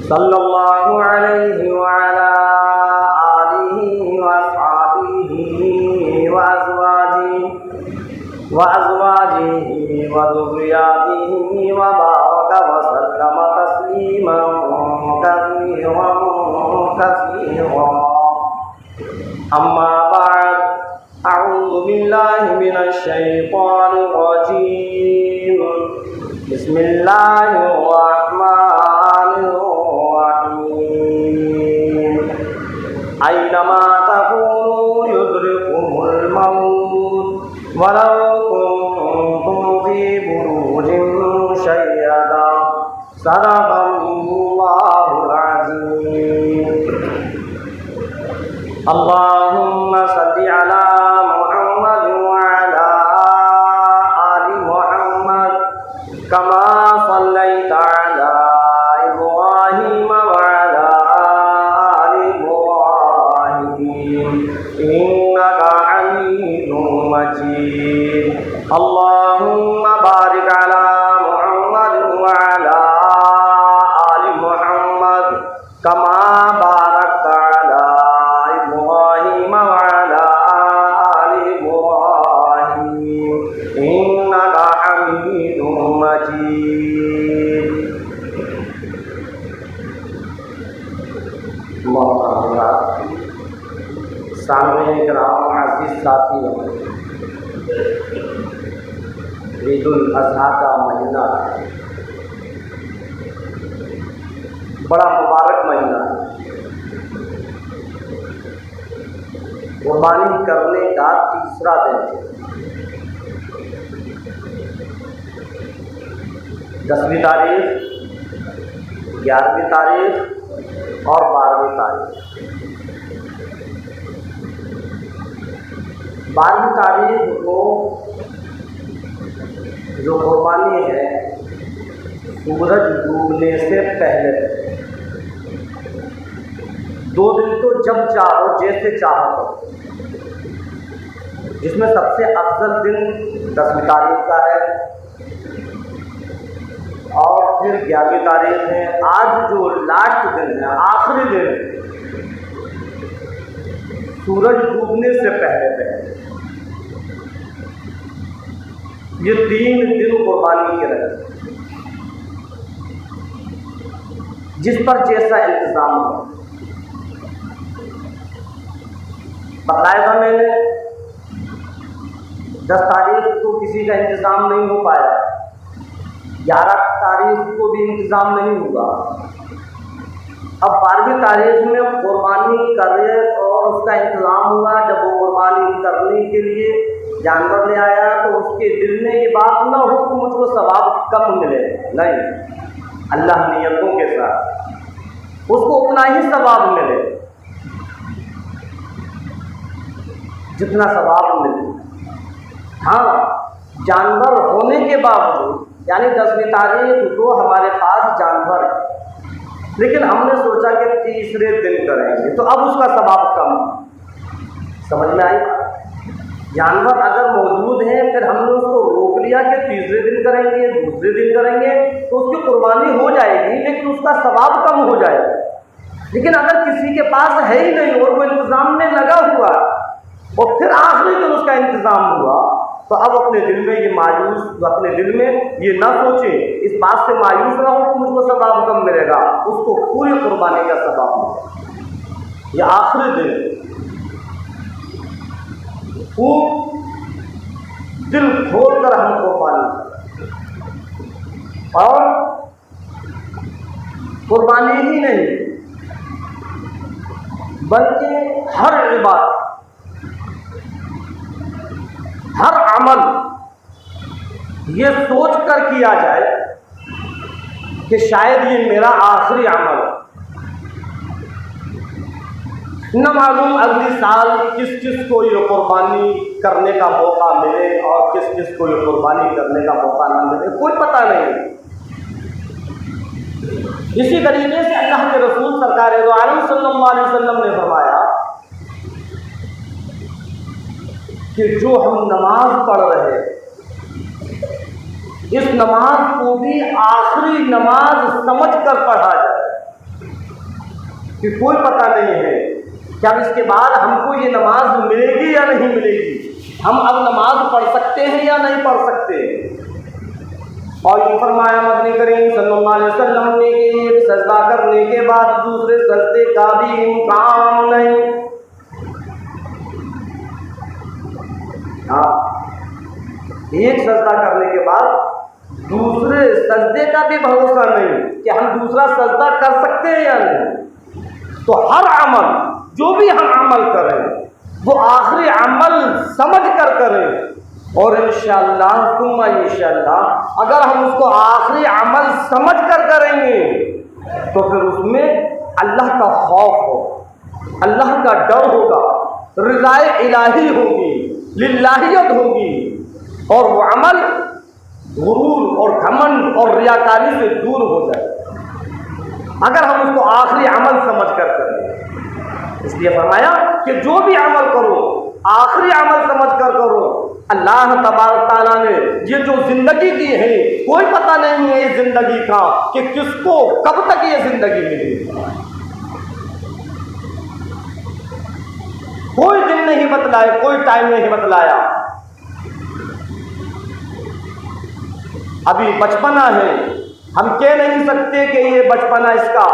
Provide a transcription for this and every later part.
सल्लल्लाहु अलैहि व अला आलिहि व अस्हाबिहि व अज़वाजिहि व ज़ुर्रिय्यातिहि व बारक व सल्लम तस्लीमन कसीरन। अम्मा बाद, अऊज़ु बिल्लाहि मिनश शैतानिर रजीम। बिस्मिल्लाहिर रहमानिर रहीम। ऐनमा तकूनू युद्रिकुमुल मौत वलौ कुन्तुम फी बुरूजिन मुशय्यदा। सदक़ल्लाहुल अज़ीम। अल्लाहुम्मा सल्लि अला मुहम्मद व अला आलि मुहम्मद कमा सल्लैता अला इब्राहीम व अला आलि इब्राहीम इन्नका हमीदुम मजीद। अल्लाहुम्मा बारिक अला मुहम्मद व अला आलि मुहम्मद कमा बारकता अला इब्राहीम व अला आलि इब्राहीम इन्नका हमीदुम मजीद। सामने किराम अज़ीज़ साथियों, ईदुल अज़हा का महीना बड़ा मुबारक महीना है। कुर्बानी करने का तीसरा दिन है। 10वीं तारीख, 11वीं तारीख और 12वीं तारीख। 12वीं तारीख को जो कुर्बानी है, सूरज डूबने से पहले 2 दिन तो जब चाहो जैसे चाहो, जिसमें सबसे अफजल दिन 10वीं तारीख का है और फिर 11वीं तारीख है। आज जो लास्ट दिन है, आखिरी दिन, सूरज डूबने से पहले ये 3 दिन कुर्बानी के रहे, जिस पर जैसा इंतजाम हो। बताया था मैंने 10 तारीख को किसी का इंतज़ाम नहीं हो पाया, 11 तारीख को भी इंतज़ाम नहीं हुआ। अब 12वीं तारीख में कुर्बानी करे और उसका इंतज़ाम हुआ। जब वो कुर्बानी करने के लिए जानवर ले आया तो उसके दिल में ये बात ना हो कि मुझको सवाब कम मिले, नहीं, अल्लाह नियतों के साथ उसको उतना ही सवाब मिले जितना सवाब मिले। हाँ, जानवर होने के बावजूद, यानी 10वीं तारीख को हमारे पास जानवर है, लेकिन हमने सोचा कि तीसरे दिन करेंगे तो अब उसका सवाब कम। समझ में आई? जानवर अगर मौजूद है, फिर हमने उसको रोक लिया कि तीसरे दिन करेंगे, दूसरे दिन करेंगे, तो उसकी कुर्बानी हो जाएगी लेकिन उसका सवाब कम हो जाएगा। लेकिन अगर किसी के पास है ही नहीं और वो इंतज़ाम में लगा हुआ और फिर आखिरी दिन उसका इंतज़ाम हुआ, तो अब अपने दिल में ये मायूस, अपने दिल में ये ना सोचे, इस बात से मायूस ना हो कि मुझको सवाब कम मिलेगा, उसको पूरी कुर्बानी का सवाब मिलेगा। ये आखिरी दिन खूब दिल खोलकर हम कुर्बानी करें। और कुर्बानी ही नहीं बल्कि हर इबादत, हर अमल ये सोच कर किया जाए कि शायद ये मेरा आखिरी अमल है। न मालूम अगले साल किस किस को ये कुर्बानी करने का मौका मिले और किस किस को ये कुर्बानी करने का मौका ना मिले, कोई पता नहीं। इसी तरीके से अल्लाह के रसूल सरकार दो आलम सल्लल्लाहु अलैहि वसल्लम ने फरमाया कि जो हम नमाज पढ़ रहे, इस नमाज को भी आखिरी नमाज समझ कर पढ़ा जाए। कि कोई पता नहीं है कि अब इसके बाद हमको ये नमाज मिलेगी या नहीं मिलेगी, हम अब नमाज पढ़ सकते हैं या नहीं पढ़ सकते। और यूँ फरमाया मदनी करीम सल्लल्लाहु अलैहि वसल्लम ने कि एक सजदा करने के बाद दूसरे सजदे का भी इम्कान नहीं। हाँ, एक सजदा करने के बाद दूसरे सजदे का भी भरोसा नहीं कि हम दूसरा सजदा कर सकते हैं या नहीं। तो हर अमल, जो भी हम अमल करें, वो आखिरी अमल समझ कर करें। और इंशाअल्लाह तुम इंशाअल्लाह अगर हम उसको आखिरी अमल समझ कर करेंगे तो फिर उसमें अल्लाह का खौफ हो, अल्लाह का डर होगा, रिज़ाए इलाही होगी, लिल्लाहियत होगी, और वो अमल गुरूर और घमंड और रियाकारी से दूर हो जाए अगर हम उसको आखिरी अमल समझ कर करें। इसलिए फरमाया कि जो भी अमल करो आखिरी अमल समझ कर करो। अल्लाह तबारक तआला ने ये जो जिंदगी दी है, कोई पता नहीं है इस जिंदगी का कि किसको कब तक ये जिंदगी मिलेगी। कोई दिन नहीं बतलाया, कोई टाइम नहीं बतलाया। अभी बचपना है, हम कह नहीं सकते कि ये बचपना इसका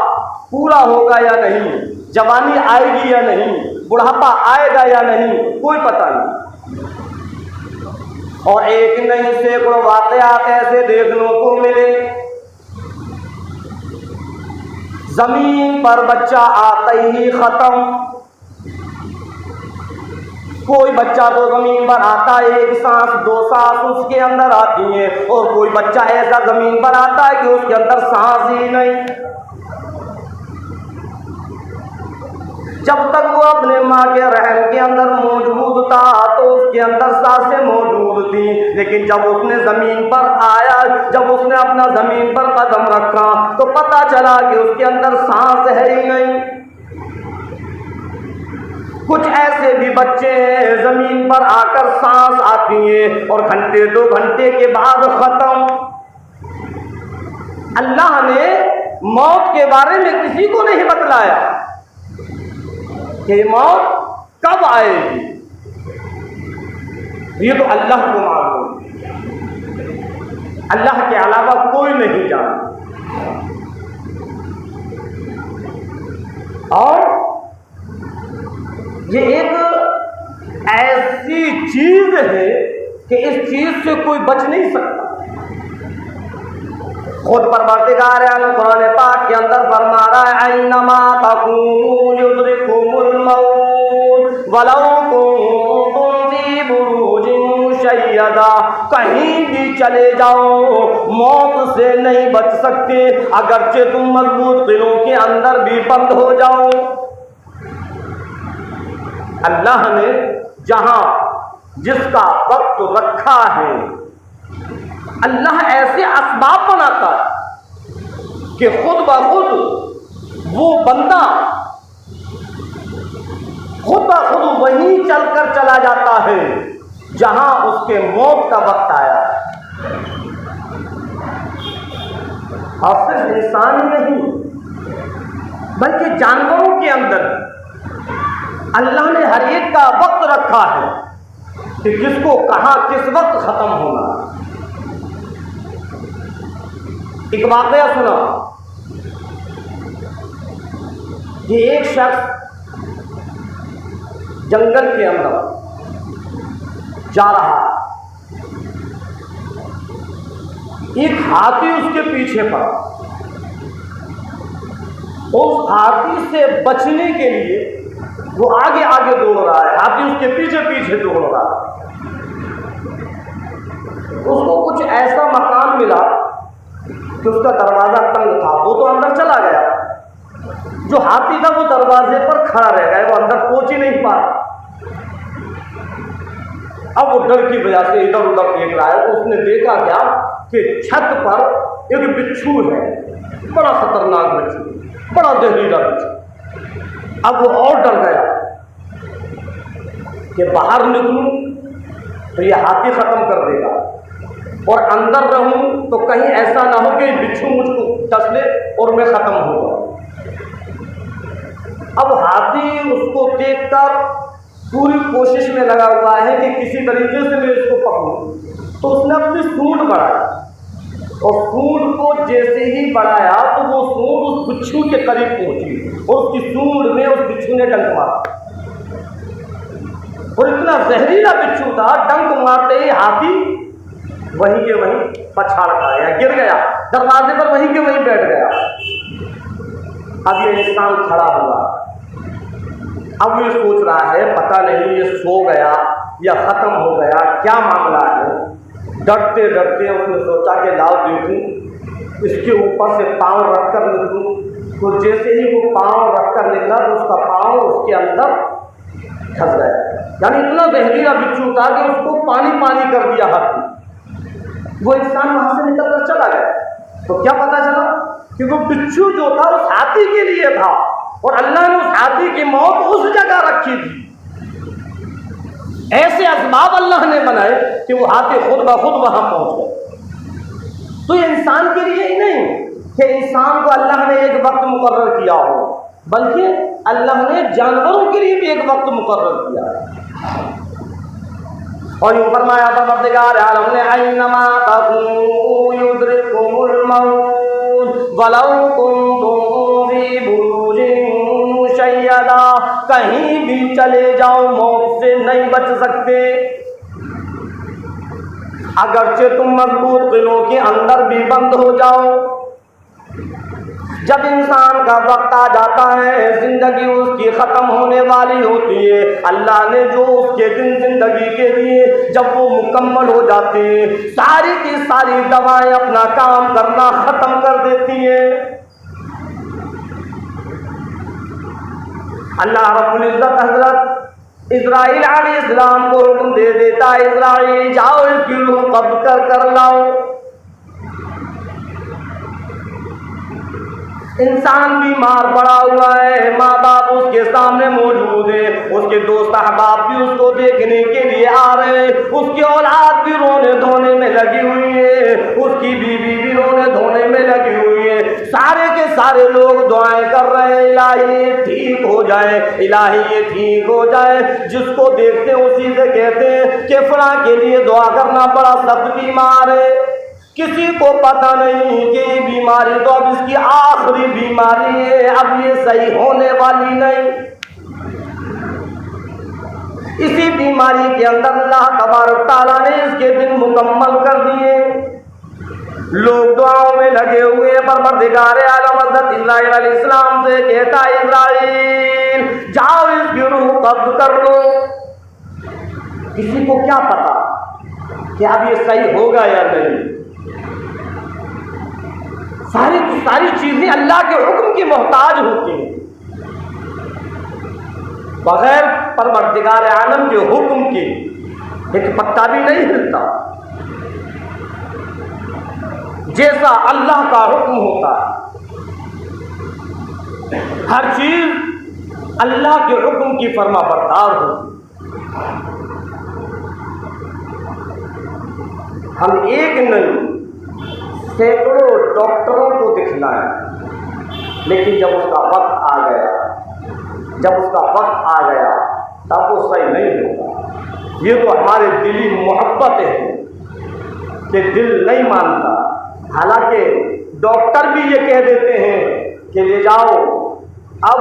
पूरा होगा या नहीं, जवानी आएगी या नहीं, बुढ़ापा आएगा या नहीं, कोई पता नहीं। और एक नहीं सैकड़ों वाक़यात ऐसे देखने को मिले, जमीन पर बच्चा आते ही खत्म। कोई बच्चा तो जमीन पर आता है, एक सांस दो सांस उसके अंदर आती है, और कोई बच्चा ऐसा जमीन पर आता है कि उसके अंदर सांस ही नहीं। जब तक वो अपने माँ के रहम के अंदर मौजूद था तो उसके अंदर सांसें मौजूद थी, लेकिन जब उसने जमीन पर आया, जब उसने अपना जमीन पर कदम रखा तो पता चला कि उसके अंदर सांस है ही नहीं। कुछ ऐसे भी बच्चे हैं जमीन पर आकर सांस आती है और घंटे दो घंटे के बाद खत्म। अल्लाह ने मौत के बारे में किसी को नहीं बतलाया कि मौत कब आएगी, ये तो अल्लाह को मालूम, अल्लाह के अलावा कोई नहीं जानता। और ये एक ऐसी चीज है कि इस चीज से कोई बच नहीं सकता। खुद परवरदिगार आलम कुरान पाक के अंदर फरमा रहा है, अन्नमा तकूनू युद्रिकुमुल मौत वलौ कुंतुम फी बुरूजिन मुशय्यदा। कहीं भी चले जाओ मौत से नहीं बच सकते, अगरचे तुम मजबूत किलों के अंदर भी बंद हो जाओ। अल्लाह ने जहां जिसका वक्त रखा है, अल्लाह ऐसे असबाब बनाता है कि खुद ब खुद वो बंदा खुद ब खुद वहीं चलकर चला जाता है जहां उसके मौत का वक्त आया। और सिर्फ इंसान ही नहीं बल्कि जानवरों के अंदर अल्लाह ने हर एक का वक्त रखा है कि किसको कहां किस वक्त खत्म होना। एक वाकया सुना कि एक शख्स जंगल के अंदर जा रहा, एक हाथी उसके पीछे पड़ा। उस हाथी से बचने के लिए वो आगे आगे दौड़ रहा है, हाथी उसके पीछे पीछे दौड़ रहा है। उसको कुछ ऐसा मकान मिला कि उसका दरवाजा तंग था, वो तो अंदर चला गया। जो हाथी था वो दरवाजे पर खड़ा रह गया, वो अंदर पहुंच ही नहीं पाया। अब वो डर की वजह से इधर उधर देख रहा है, तो उसने देखा क्या कि छत पर एक बिच्छू है, बड़ा खतरनाक बिच्छू, बड़ा जहरीला बिच्छू। अब वो और डर गया कि बाहर निकलूं तो ये हाथी खत्म कर देगा, और अंदर रहूं तो कहीं ऐसा ना हो कि बिच्छू मुझको डस ले और मैं खत्म हो जाऊं। अब हाथी उसको देखकर पूरी कोशिश में लगा हुआ है कि किसी तरीके से मैं इसको पकड़ूं, तो उसने अपनी सूंड बढ़ाई और सूंड को जैसे ही बढ़ाया तो वो सूंड उस बिच्छू के करीब पहुंची और उसकी सूंड में उस बिच्छू ने डंक मारा और इतना जहरीला बिच्छू था, डंक मारते ही हाथी वहीं के वहीं पछाड़ खाया, गिर गया, दरवाजे पर वहीं के वहीं बैठ गया। अब ये इंसान खड़ा हुआ, अब ये सोच रहा है पता नहीं ये सो गया या खत्म हो गया, क्या मामला है। डरते डरते उसने सोचा कि लाओ देखूं, इसके ऊपर से पाँव रखकर निकलूं। तो जैसे ही वो पाँव रखकर निकला तो उसका पाँव उसके अंदर फंस गया, यानी इतना जहरीला बिच्छू था कि उसको पानी पानी कर दिया हाथी। वो इंसान वहां से निकल कर चला गया। तो क्या पता चला कि वो बिच्छू जो था उस हाथी के लिए था और अल्लाह ने उस हाथी की मौत उस जगह रखी थी। ऐसे असबाब अल्लाह ने बनाए कि वो हाथी खुद ब खुद वहां पहुंच गए। तो ये इंसान के लिए ही नहीं कि इंसान को अल्लाह ने एक वक्त मुकर्रर किया हो, बल्कि अल्लाह ने जानवरों के लिए भी एक वक्त मुकर्रर किया है। और यूं फरमाया परवरदिगार आलम ने अन्नमा तकूनु युद्रिकुमुल मौत वलौ कुंतुम फी बुरूजिन मुशय्यदा, कहीं भी चले जाओ मौत से नहीं बच सकते, अगरचे तुम मजबूत किलों के अंदर भी बंद हो जाओ। जब इंसान का वक्त आ जाता है, जिंदगी उसकी खत्म होने वाली होती है, अल्लाह ने जो उसके दिन जिंदगी के लिए जब वो मुकम्मल हो जाते हैं, सारी की सारी दवाएं अपना काम करना खत्म कर देती हैं। अल्लाह रब्बुल इज्जत हजरत इस्राइल अलैहिस्सलाम को हुक्म दे देता है, इस्राइल जाओ इसकी रूह कब्ज कर लाओ। इंसान बीमार पड़ा हुआ है, माँ बाप उसके सामने मौजूद है, उसके दोस्त अहबाब भी उसको देखने के लिए आ रहे हैं, उसकी औलाद भी रोने धोने में लगी हुई है, उसकी बीवी भी रोने धोने में लगी हुई है, सारे के सारे लोग दुआएं कर रहे हैं, इलाही ये ठीक हो जाए, इलाही ये ठीक हो जाए। जिसको देखते उसी से कहते हैं कि फलां के लिए दुआ करना, बड़ा सख्त बीमार है। किसी को पता नहीं कि ये बीमारी तो अब इसकी आखिरी बीमारी है, अब ये सही होने वाली नहीं। इसी बीमारी के अंदर अल्लाह तबारक तआला ने इसके दिन मुकम्मल कर दिए। लोग दुआओं में लगे हुए, परवरदिगार आलम हज़रत इस्राइल अलैहिस्सलाम से कहता है, इस्राइल जाओ इसकी रूह कब्ज कर लो। किसी को क्या पता कि अब ये सही होगा या नहीं। सारी की सारी चीजें अल्लाह के हुक्म की मोहताज होती हैं, बगैर परवरदिगार आलम के हुक्म के एक पत्ता भी नहीं हिलता। जैसा अल्लाह का हुक्म होता है, हर चीज अल्लाह के हुक्म की फरमाबरदार होती। हम एक नहीं सैकड़ों डॉक्टरों को दिखलाएं, लेकिन जब उसका वक्त आ गया, जब उसका वक्त आ गया तब वो सही नहीं होगा। ये तो हमारे दिली मोहब्बत है कि दिल नहीं मानता। हालांकि डॉक्टर भी ये कह देते हैं कि ले जाओ, अब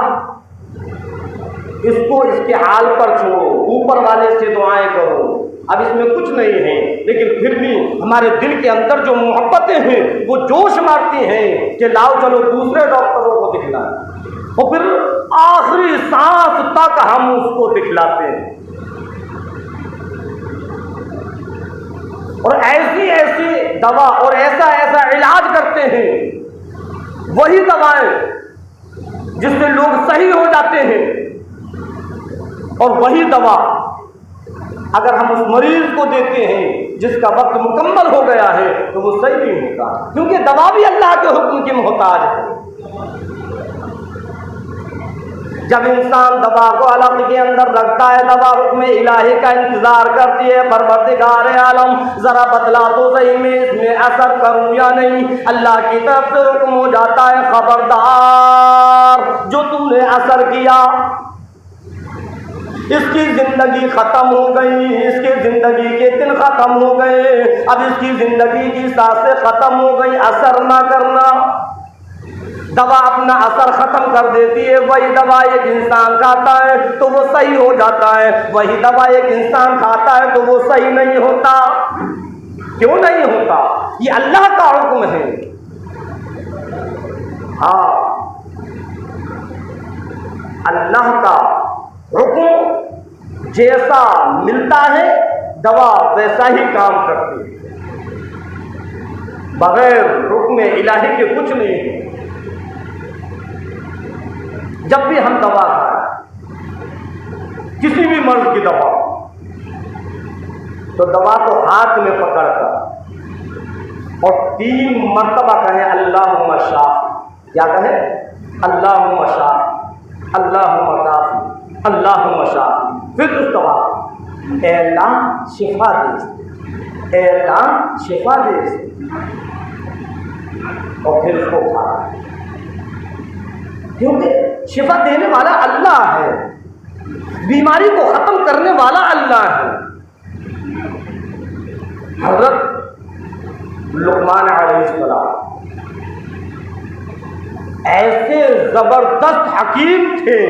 इसको इसके हाल पर छोड़ो, ऊपर वाले से दुआएं करो, अब इसमें कुछ नहीं है। लेकिन फिर भी हमारे दिल के अंदर जो मोहब्बतें हैं वो जोश मारती हैं कि लाओ चलो दूसरे डॉक्टरों को दिखलाएं, और फिर आखिरी सांस तक हम उसको दिखलाते हैं। और ऐसी ऐसी दवा और ऐसा ऐसा इलाज करते हैं, वही दवाएं जिससे लोग सही हो जाते हैं, और वही दवा अगर हम उस मरीज को देते हैं जिसका वक्त मुकम्मल हो गया है तो वो सही नहीं होता, क्योंकि दवा भी अल्लाह के हुक्म की मोहताज है। जब इंसान दवा को अलग के अंदर रखता है, दवा हुक्म इलाही का इंतजार करती है। परवरदिगार आलम जरा बतला तो सही में इसमें असर करूं या नहीं, अल्लाह की तरफ से हुक्म हो जाता है, खबरदार जो तुमने असर किया इसकी जिंदगी खत्म हो गई, इसके जिंदगी के दिन खत्म हो गए, अब इसकी जिंदगी की सांसें खत्म हो गई, असर ना करना। दवा अपना असर खत्म कर देती है, वही दवा एक इंसान खाता है तो वो सही हो जाता है, वही दवा एक इंसान खाता है तो वो सही नहीं होता। क्यों नहीं होता? ये अल्लाह का हुक्म है। हाँ, अल्लाह का हुक्म जैसा मिलता है दवा वैसा ही काम करती है, बगैर हुक्म इलाही के कुछ नहीं है। जब भी हम दवा खाएं, किसी भी मर्ज की दवा, तो दवा को हाथ में पकड़कर और 3 मर्तबा कहें अल्लाहुम्मा शाफी। क्या कहें? अल्लाहुम्मा शाफी, अल्लाहुम्मा काफी, अल्लाहुम्मा शाफी। फिर उस दवा ए अल्लाह शिफा दे, ए अल्लाह शिफा दे, और फिर उसको खा। क्योंकि शिफा देने वाला अल्लाह है, बीमारी को खत्म करने वाला अल्लाह है। हज़रत लुक़मान अलैहिस्सलाम ऐसे जबरदस्त हकीम थे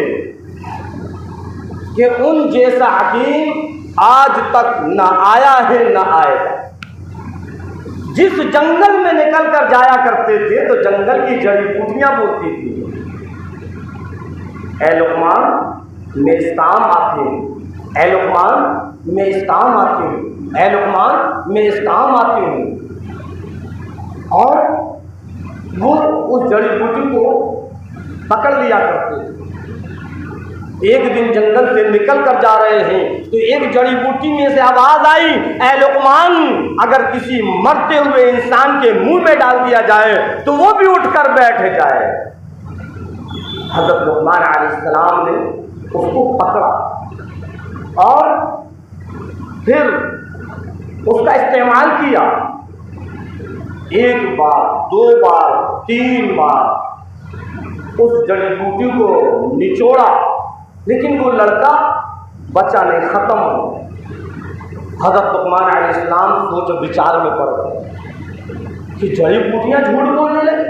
कि उन जैसा हकीम आज तक ना आया है ना आएगा। जिस जंगल में निकल कर जाया करते थे तो जंगल की जड़ी बूटियां बोलती थी, ऐ लुक़मान मैं इस काम आती हूँ, ऐ लुक़मान मैं इस काम आती हूँ, ऐ लुक़मान मैं इस काम आती हूँ। और वो उस जड़ी बूटी को पकड़ लिया करते थे। एक दिन जंगल से निकल कर जा रहे हैं तो एक जड़ी बूटी में से आवाज आई, ऐ लुक़मान अगर किसी मरते हुए इंसान के मुंह में डाल दिया जाए तो वो भी उठकर बैठ जाए। हज़रत लुक़मान अलैहिस्सलाम ने उसको पकड़ा और फिर उसका इस्तेमाल किया। 1 बार, 2 बार, 3 बार उस जड़ी बूटी को निचोड़ा, लेकिन वो लड़का बचा नहीं, खत्म हो गया। हज़रत लुक़मान अलैहिस्सलाम सोच विचार में पड़ गए कि जड़ी बूटियां झूठ बोलने लगी।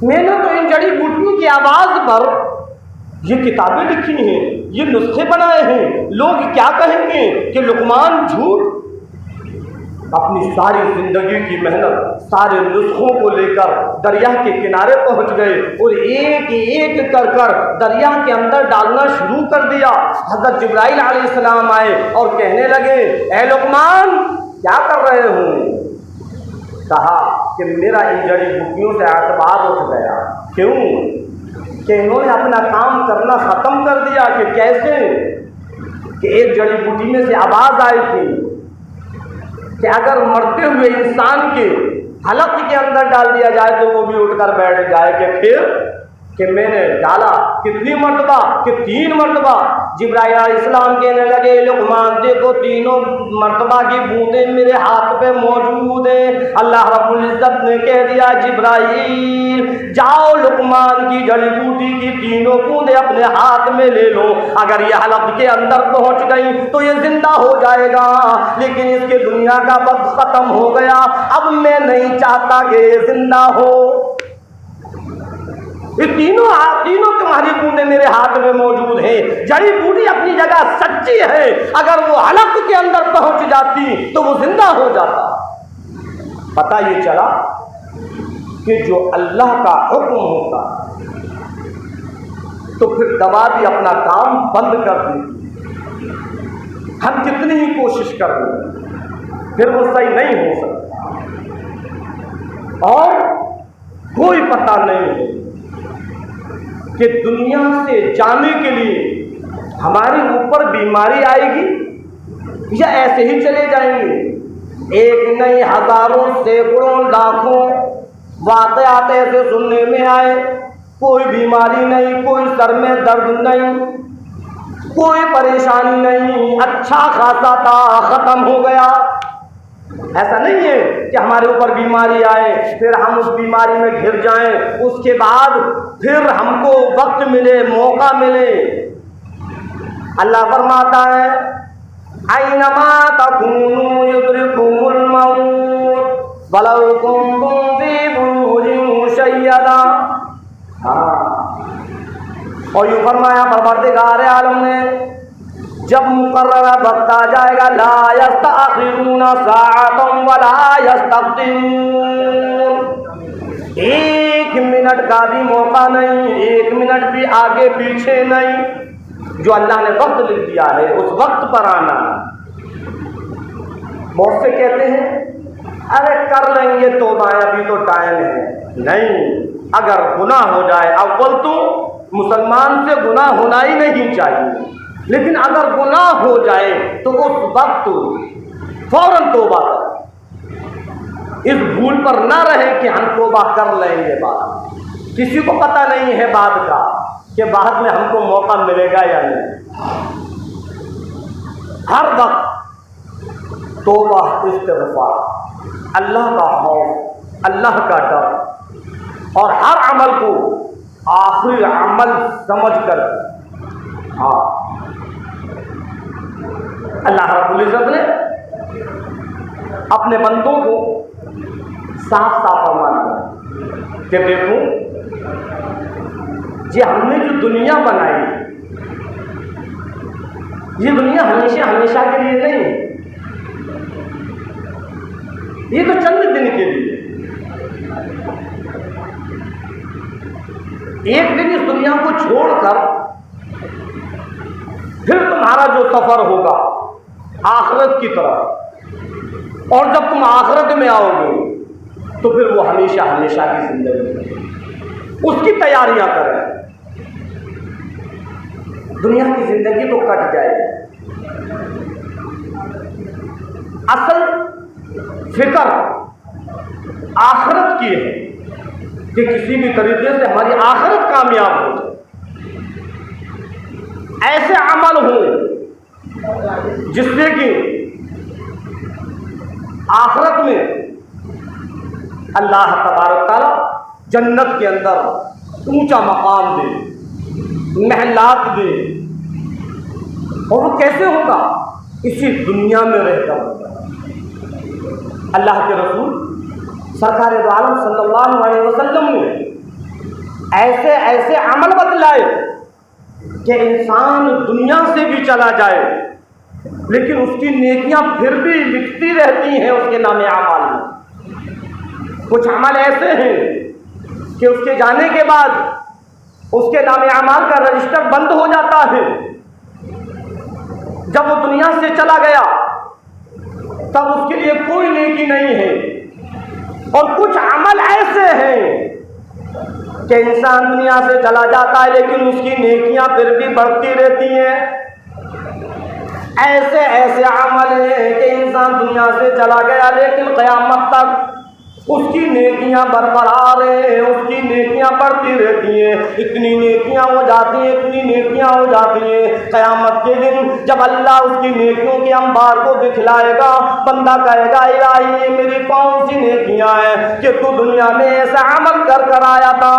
मैंने तो इन जड़ी बूटियों की आवाज़ पर ये किताबें लिखी हैं, ये नुस्खे बनाए हैं, लोग क्या कहेंगे कि लुक़मान झूठ। अपनी सारी जिंदगी की मेहनत, सारे नुस्खों को लेकर दरिया के किनारे पहुंच गए और एक एक कर कर दरिया के अंदर डालना शुरू कर दिया। हज़रत जिब्राइल अलैहिस्सलाम आए और कहने लगे, ऐ लुक़मान क्या कर रहे हो? कहा कि मेरा इन जड़ी बूटियों से एतबार उठ गया। क्यों? कि इन्होंने अपना काम करना ख़त्म कर दिया। कि कैसे? कि एक जड़ी बूटी में से आवाज़ आई थी कि अगर मरते हुए इंसान के हलक के अंदर डाल दिया जाए तो वो भी उठकर बैठ जाए। कि फिर कि मैंने डाला कितनी मरतबा? कि 3 मरतबा। जिब्राइल अलैहिस्सलाम कहने लगे, लुक़मान देखो तीनों मरतबा की बूंदें मेरे हाथ पे मौजूद हैं। अल्लाह रब्बुल इज़्ज़त ने कह दिया, जिब्राइल जाओ लुक़मान की जड़ी बूटी की तीनों बूंदें अपने हाथ में ले लो। अगर ये हलक के अंदर पहुंच गई तो ये जिंदा हो जाएगा, लेकिन इसके दुनिया का वक्त खत्म हो गया। अब मैं नहीं चाहता कि ये जिंदा हो। ये तीनों तुम्हारी बूंदें मेरे हाथ में मौजूद हैं। जड़ी बूटी अपनी जगह सच्ची है, अगर वो हलक के अंदर पहुंच जाती तो वो जिंदा हो जाता। पता ये चला कि जो अल्लाह का हुक्म होता तो फिर दवा भी अपना काम बंद कर देती। हम कितनी ही कोशिश कर लें फिर वो सही नहीं हो सकता। और कोई पता नहीं है कि दुनिया से जाने के लिए हमारे ऊपर बीमारी आएगी या ऐसे ही चले जाएंगे। एक नहीं हजारों सैकड़ों लाखों वाक़यात ऐसे सुनने में आए, कोई बीमारी नहीं, कोई सर में दर्द नहीं, कोई परेशानी नहीं, अच्छा खासा था, खत्म हो गया। ऐसा नहीं है कि हमारे ऊपर बीमारी आए फिर हम उस बीमारी में घिर जाएं, उसके बाद फिर हमको वक्त मिले, मौका मिले। अल्लाह फरमाता है ऐनमा तकूनू युद्रिकुमुल मौत वलौ कुंतुम फी बुरूजिन मुशय्यदा। और यूँ फरमाया परवरदिगार आलम ने, जब मुकर्ररा वक्त आ जाएगा, ला यस्तअखिरूना साअतन वला यस्तक़दिमून, 1 मिनट का भी मौका नहीं, 1 मिनट भी आगे पीछे नहीं। जो अल्लाह ने वक्त लिख दिया है उस वक्त पर आना। बहुत से कहते हैं अरे कर लेंगे तौबा, अभी तो टाइम है। नहीं, अगर गुनाह हो जाए, अव्वल तो मुसलमान से गुनाह होना ही नहीं चाहिए, लेकिन अगर गुनाह हो जाए तो उस वक्त फौरन तौबा करें। इस भूल पर ना रहे कि हम तौबा कर लेंगे बाद। किसी को पता नहीं है बाद का कि बाद में हमको मौका मिलेगा या नहीं। हर वक्त तौबा, इस्तिग़फ़ार, अल्लाह का खौफ, अल्लाह का डर, और हर अमल को आखिरी अमल समझ कर। हाँ, अल्लाह रब्बुल इज़्ज़त ने अपने बंदों को साफ साफ फरमान दिया कि देखो, ये हमने जो दुनिया बनाई, ये दुनिया हमेशा हमेशा के लिए नहीं, ये तो चंद दिन के लिए। एक दिन इस दुनिया को छोड़कर फिर तुम्हारा जो सफर होगा आखिरत की तरफ, और जब तुम आखिरत में आओगे तो फिर वो हमेशा हमेशा की जिंदगी, उसकी तैयारियां करें। दुनिया की जिंदगी तो कट जाएगी। असल फिक्र आखिरत की है कि किसी भी तरीके से हमारी आखिरत कामयाब हो जाए। ऐसे अमल हो जिससे कि आखिरत में अल्लाह तबारक तआला जन्नत के अंदर ऊंचा मकाम दे, महलात दे। और वो कैसे होगा? इसी दुनिया में रहकर होगा। अल्लाह के रसूल सरकार दो आलम सल्लल्लाहु अलैहि वसल्लम ने ऐसे ऐसे अमल बतलाए कि इंसान दुनिया से भी चला जाए लेकिन उसकी नेकियां फिर भी लिखती रहती हैं उसके नामे अमाल में। कुछ अमल ऐसे हैं कि उसके जाने के बाद उसके नामे अमाल का रजिस्टर बंद हो जाता है। जब वो दुनिया से चला गया तब उसके लिए कोई नेकी नहीं है। और कुछ अमल ऐसे हैं कि इंसान दुनिया से चला जाता है लेकिन उसकी नेकियां फिर भी बढ़ती रहती हैं। ऐसे ऐसे अमल हैं कि इंसान दुनिया से चला गया लेकिन क़यामत तक उसकी नेकियां बरकरार हैं, उसकी नेकियां बढ़ती रहती हैं। इतनी नेकियां हो जाती हैं, इतनी नेकियां हो जाती हैं, क़यामत के दिन जब अल्लाह उसकी नेकियों के अंबार को दिखलाएगा, बंदा कहेगा इलाही ये मेरी कौन सी नेकियां हैं कि तू दुनिया में ऐसा अमल कर कर आया था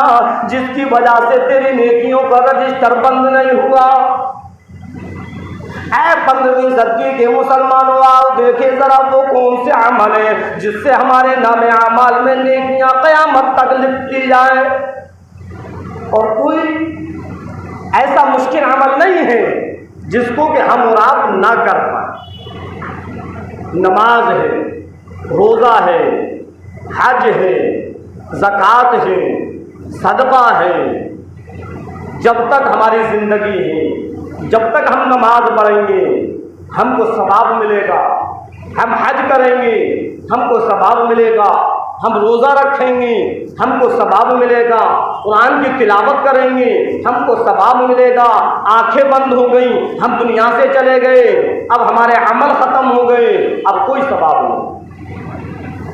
जिसकी वजह से तेरी नेकियों का रजिस्टर बंद नहीं हुआ। ऐ 15वीं सदी के मुसलमानों, आओ देखे जरा वो कौन से अमल है जिससे हमारे नामे अमाल में नेकियां क़यामत तक लिखती जाए। और कोई ऐसा मुश्किल अमल नहीं है जिसको कि हम और आप ना कर पाए। नमाज है, रोज़ा है, हज है, ज़कात है, सदका है। जब तक हमारी ज़िंदगी है, जब तक हम नमाज पढ़ेंगे हमको सवाब मिलेगा, हम हज करेंगे हमको सवाब मिलेगा, हम रोज़ा रखेंगे हमको सवाब मिलेगा, कुरान की तिलावत करेंगे हमको सवाब मिलेगा। आंखें बंद हो गई, हम दुनिया से चले गए, अब हमारे अमल ख़त्म हो गए, अब कोई सवाब नहीं।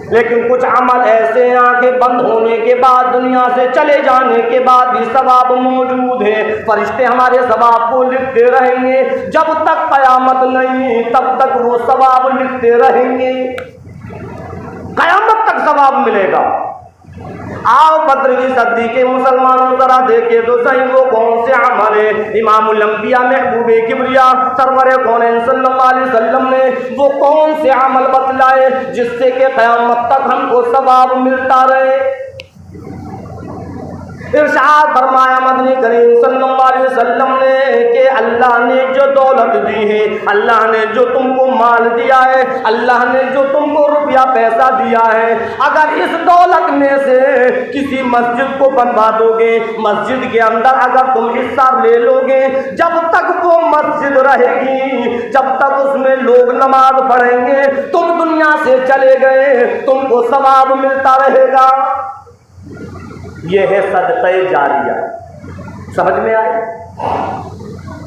लेकिन कुछ अमल ऐसे हैं आंखें बंद होने के बाद, दुनिया से चले जाने के बाद भी सवाब मौजूद है। फरिश्ते हमारे सवाब को लिखते रहेंगे, जब तक क़यामत नहीं तब तक वो सवाब लिखते रहेंगे। क़यामत तक सवाब मिलेगा। आओ बद्र की सदी के मुसलमानों जरा देखे तो सही वो कौन से अमल है। इमामुल अंबिया महबूबे किबरिया सरवरे कौनैन सल्लल्लाहु अलैहि वसल्लम ने वो कौन से अमल बतलाए जिससे कि क़यामत तक हमको सवाब मिलता रहे। इरशाद फरमाया मदनी करीम सल्लल्लाहु अलैहि वसल्लम ने कि अल्लाह ने जो दौलत दी है, अल्लाह ने जो तुमको माल दिया है, अल्लाह ने जो तुमको रुपया पैसा दिया है, अगर इस दौलत में से किसी मस्जिद को बनवा दोगे, मस्जिद के अंदर अगर तुम हिस्सा ले लोगे, जब तक वो मस्जिद रहेगी, जब तक उसमें लोग नमाज पढ़ेंगे, तुम दुनिया से चले गए, तुमको सवाब मिलता रहेगा। ये है सदक़े जारिया। समझ में आए?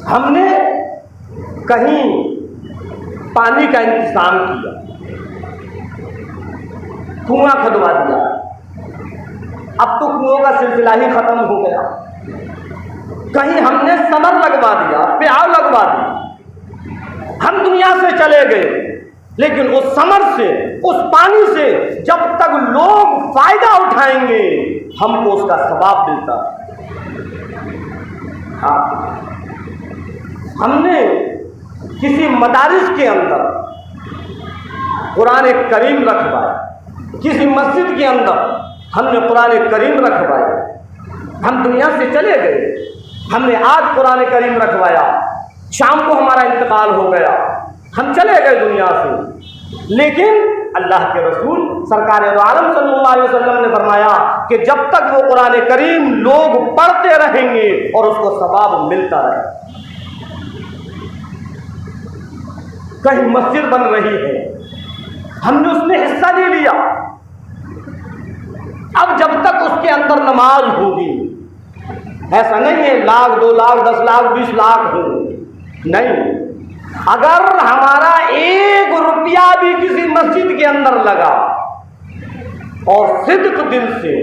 हमने कहीं पानी का इंतजाम किया, कुआं खुदवा दिया, अब तो कुओं का सिलसिला ही खत्म हो गया। कहीं हमने समर लगवा दिया, प्याव लगवा दी, हम दुनिया से चले गए, लेकिन उस समर से, उस पानी से जब तक लोग फायदा उठाएंगे हमको उसका सवाब मिलता। हाँ, हमने किसी मदारिस के अंदर कुरान करीम रखवाया, किसी मस्जिद के अंदर हमने कुरान करीम रखवाया, हम दुनिया से चले गए, हमने आज कुरान करीम रखवाया, शाम को हमारा इंतकाल हो गया, हम चले गए दुनिया से, लेकिन अल्लाह के रसूल सरकार दो आलम सल्लल्लाहु अलैहि वसल्लम ने फरमाया कि जब तक वो कुरान करीम लोग पढ़ते रहेंगे और उसको सवाब मिलता रहे। कहीं मस्जिद बन रही है, हमने उसमें हिस्सा नहीं लिया, अब जब तक उसके अंदर नमाज होगी, ऐसा नहीं है लाख 2 लाख 10 लाख 20 लाख हो, नहीं, अगर हमारा 1 रुपया भी किसी मस्जिद के अंदर लगा और सिद्क दिल से,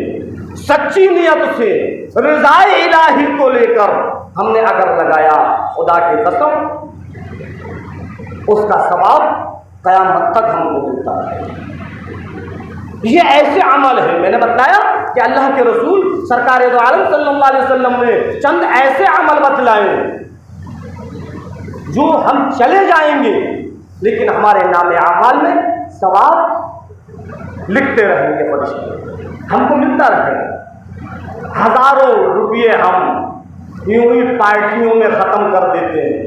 सच्ची नियत से, रिज़ाए इलाही को लेकर हमने अगर लगाया, खुदा की कसम उसका सवाब क़यामत तक हमको मिलता है। ये ऐसे अमल है, मैंने बताया कि अल्लाह के रसूल सरकार दो आलम सल्लल्लाहु अलैहि वसल्लम ने चंद ऐसे अमल बतलाए जो हम चले जाएंगे लेकिन हमारे नामे आमाल में सवाब लिखते रहेंगे, फरिश्ते हमको मिलता रहेगा। हजारों रुपये हम यूं ही पार्टियों में ख़त्म कर देते हैं,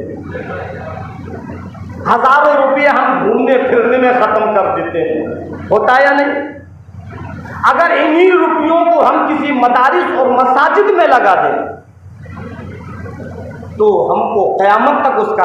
हजारों रुपये हम घूमने फिरने में ख़त्म कर देते हैं, होता है या नहीं? अगर इन्हीं रुपयों को हम किसी मदारिस और मसाजिद में लगा दें तो हमको क़यामत तक उसका